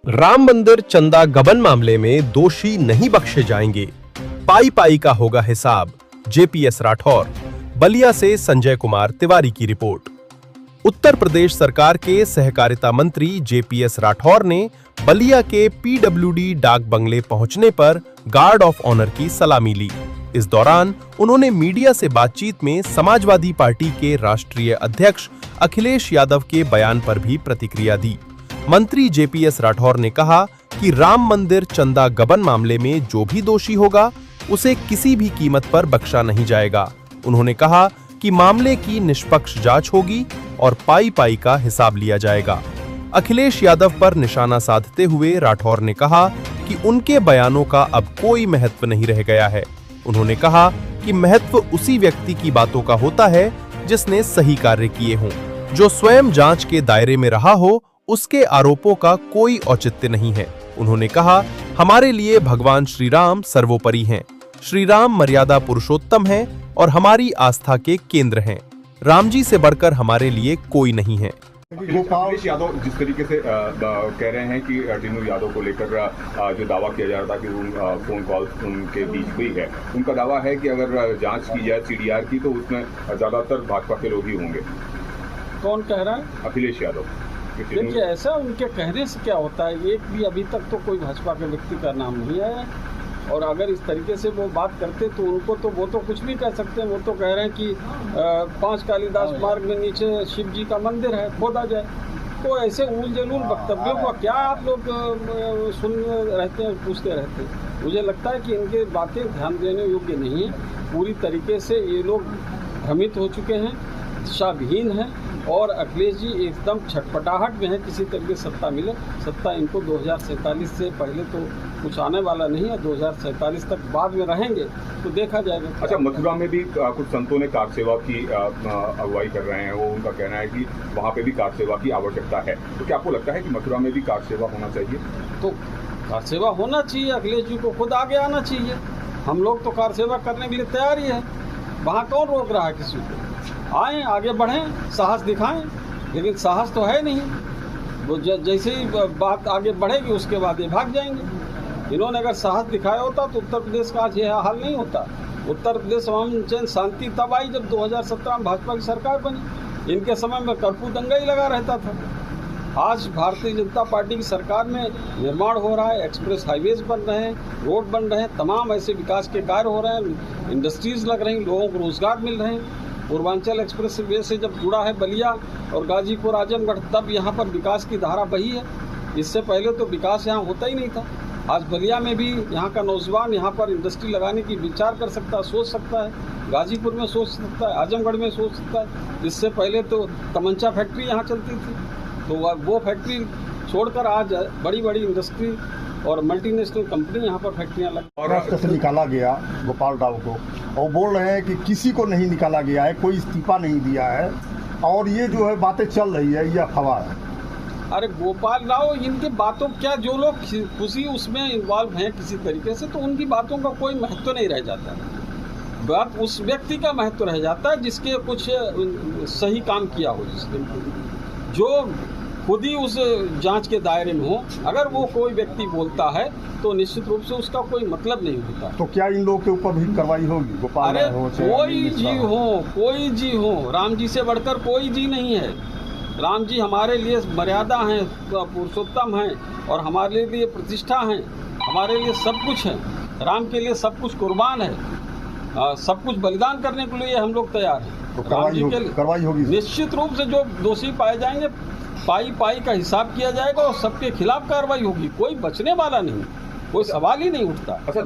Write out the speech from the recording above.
राम मंदिर चंदा गबन मामले में दोषी नहीं बख्शे जाएंगे, पाई पाई का होगा हिसाब। जेपीएस राठौर। बलिया से संजय कुमार तिवारी की रिपोर्ट। उत्तर प्रदेश सरकार के सहकारिता मंत्री जेपीएस राठौर ने बलिया के पीडब्ल्यूडी डाक बंगले पहुंचने पर गार्ड ऑफ ऑनर की सलामी ली। इस दौरान उन्होंने मीडिया से बातचीत में समाजवादी पार्टी के राष्ट्रीय अध्यक्ष अखिलेश यादव के बयान पर भी प्रतिक्रिया दी। मंत्री जेपीएस राठौर ने कहा कि राम मंदिर चंदा गबन मामले में जो भी दोषी होगा उसे किसी भी कीमत पर बख्शा नहीं जाएगा। उन्होंने कहा कि मामले की निष्पक्ष जांच होगी और पाई पाई का हिसाब लिया जाएगा। अखिलेश यादव पर निशाना साधते हुए राठौर ने कहा कि उनके बयानों का अब कोई महत्व नहीं रह गया है। उन्होंने कहा कि महत्व उसी व्यक्ति की बातों का होता है जिसने सही कार्य किए हों। जो स्वयं जांच के दायरे में रहा हो उसके आरोपों का कोई औचित्य नहीं है। उन्होंने कहा, हमारे लिए भगवान श्री राम सर्वोपरि हैं। श्री राम मर्यादा पुरुषोत्तम हैं और हमारी आस्था के केंद्र हैं। राम जी से बढ़कर हमारे लिए कोई नहीं है। अखिलेश यादव जिस तरीके से कह रहे हैं कि टीनू यादव को लेकर जो दावा किया जा रहा था कि फोन कॉल उनके बीच हुई है, उनका दावा है कि अगर जांच की जाए सीडीआर की तो उसमें ज्यादातर भाजपा के लोग ही होंगे। कौन कह रहा है? अखिलेश यादव। देखिए, ऐसा उनके कहने से क्या होता है, एक भी अभी तक तो कोई भाजपा के व्यक्ति का नाम नहीं है। और अगर इस तरीके से वो बात करते तो उनको तो वो तो कुछ भी कह सकते हैं। वो तो कह रहे हैं कि 5 कालिदास मार्ग में नीचे शिव जी का मंदिर है, खोदा जाए। तो ऐसे ऊल जलूल वक्तव्यों को क्या आप लोग सुन रहते हैं, पूछते रहते हैं? मुझे लगता है कि इनके बातें ध्यान देने योग्य नहीं है। पूरी तरीके से ये लोग भ्रमित हो चुके हैं, दिशाविहीन हैं। और अखिलेश जी एकदम छटपटाहट में है किसी तरीके सत्ता मिले। सत्ता इनको 2047 से पहले तो कुछ आने वाला नहीं है। 2047 तक बाद में रहेंगे तो देखा जाएगा। अच्छा, मथुरा में भी कुछ संतों ने कार सेवा की अगुवाई कर रहे हैं। वो उनका कहना है कि वहाँ पे भी कार सेवा की आवश्यकता है। तो क्या आपको लगता है कि मथुरा में भी कार सेवा होना चाहिए? तो कार सेवा होना चाहिए। अखिलेश जी को खुद आगे आना चाहिए। हम लोग तो कार सेवा करने के लिए तैयार ही है। वहाँ कौन रोक रहा है किसी को? आएँ, आगे बढ़ें, साहस दिखाएं। लेकिन साहस तो है नहीं। वो जैसे ही बात आगे बढ़ेगी उसके बाद ये भाग जाएंगे। इन्होंने अगर साहस दिखाया होता तो उत्तर प्रदेश का आज यह हाल नहीं होता। उत्तर प्रदेश अमन चैन शांति तब आई जब 2017 में भाजपा की सरकार बनी। इनके समय में कर्फ्यू दंगा ही लगा रहता था। आज भारतीय जनता पार्टी की सरकार में निर्माण हो रहा है, एक्सप्रेस हाईवेज बन रहे हैं, रोड बन रहे हैं, तमाम ऐसे विकास के कार्य हो रहे हैं, इंडस्ट्रीज लग रही, लोगों को रोजगार मिल रहे हैं। पूर्वांचल एक्सप्रेस वे से जब जुड़ा है बलिया और गाजीपुर आजमगढ़, तब यहाँ पर विकास की धारा बही है। इससे पहले तो विकास यहाँ होता ही नहीं था। आज बलिया में भी यहाँ का नौजवान यहाँ पर इंडस्ट्री लगाने की विचार कर सकता है, सोच सकता है। गाजीपुर में सोच सकता है, आजमगढ़ में सोच सकता है। इससे पहले तो तमंचा फैक्ट्री यहाँ चलती थी, तो वो फैक्ट्री छोड़कर आज बड़ी बड़ी इंडस्ट्री और मल्टीनेशनल कंपनी यहाँ पर फैक्ट्रियाँ लगी। रास्ते से निकाला गया गोपाल राव को, और बोल रहे हैं कि किसी को नहीं निकाला गया है, कोई इस्तीफा नहीं दिया है। और ये जो है बातें चल रही है, ये अफवाह है। अरे गोपाल राव, इनकी बातों क्या, जो लोग खुशी उसमें इन्वॉल्व हैं किसी तरीके से, तो उनकी बातों का कोई महत्व नहीं रह जाता। बात उस व्यक्ति का महत्व रह जाता है जिसके कुछ सही काम किया हो, जिसके जो खुद ही उस जांच के दायरे में हो। अगर वो कोई व्यक्ति बोलता है तो निश्चित रूप से उसका कोई मतलब नहीं होता। तो क्या इन लोगों के ऊपर भी कार्रवाई होगी? गोपाल अरे हो, कोई जी हो, राम जी से बढ़कर कोई जी नहीं है। राम जी हमारे लिए मर्यादा हैं, पुरुषोत्तम हैं और हमारे लिए प्रतिष्ठा हैं, हमारे लिए सब कुछ है। राम के लिए सब कुछ कुर्बान है, सब कुछ बलिदान करने के लिए हम लोग तैयार हैं। तो राम जी के लिए कार्रवाई होगी। निश्चित रूप से जो दोषी पाए जाएंगे पाई पाई का हिसाब किया जाएगा और सबके खिलाफ कार्रवाई होगी। कोई बचने वाला नहीं, कोई सवाल ही नहीं उठता। अच्छा।